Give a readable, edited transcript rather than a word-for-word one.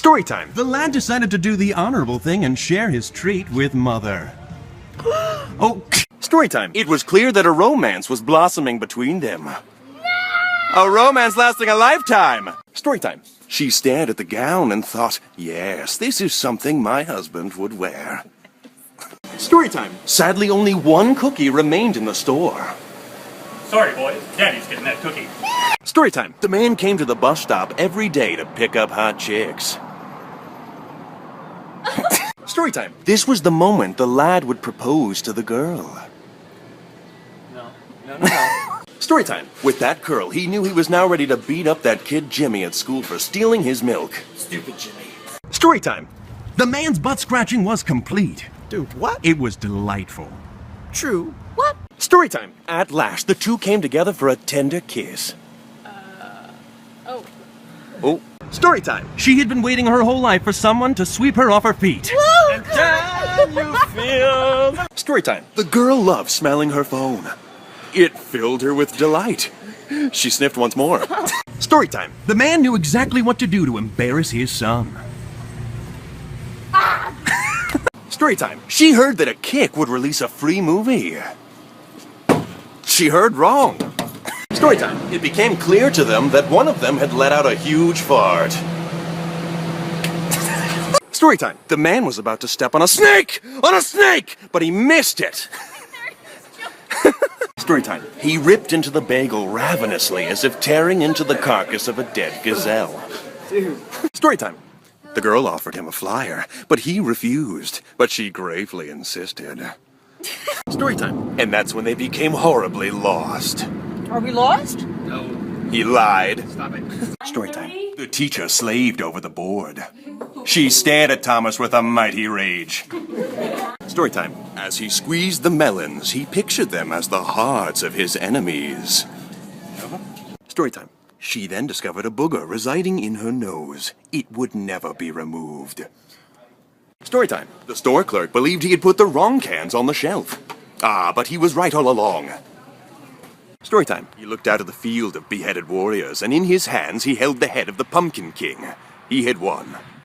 Story time. The lad decided to do the honorable thing and share his treat with Mother. Oh, story time. It was clear that a romance was blossoming between them. No! A romance lasting a lifetime. Story time. She stared at the gown and thought, yes, this is something my husband would wear. Story time. Sadly, only one cookie remained in the store. Sorry, boys. Daddy's getting that cookie. Story time. The man came to the bus stop every day to pick up hot chicks. Story time. This was the moment the lad would propose to the girl. No. Story time. With that girl, he knew he was now ready to beat up that kid Jimmy at school for stealing his milk. Stupid Jimmy. Story time. The man's butt scratching was complete. Dude, what? It was delightful. True. What? Story time. At last, the two came together for a tender kiss. Oh. Story time. She had been waiting her whole life for someone to sweep her off her feet. And then you feel... Story time. The girl loved smelling her phone. It filled her with delight. She sniffed once more. Story time. The man knew exactly what to do to embarrass his son. Story time. She heard that a kick would release a free movie. She heard wrong. Story time. It became clear to them that one of them had let out a huge fart. Story time. The man was about to step on a snake! On a snake! But he missed it. Story time. He ripped into the bagel ravenously as if tearing into the carcass of a dead gazelle. Dude. Story time. The girl offered him a flyer, but he refused, but she gravely insisted. Story time. And that's when they became horribly lost. Are we lost? No. He lied. Stop it. Story time. The teacher slaved over the board. She stared at Thomas with a mighty rage. Story time. As he squeezed the melons, he pictured them as the hearts of his enemies. Story time. She then discovered a booger residing in her nose. It would never be removed. Story time. The store clerk believed he had put the wrong cans on the shelf. But he was right all along. Story time. He looked out at the field of beheaded warriors, and in his hands he held the head of the Pumpkin King. He had won.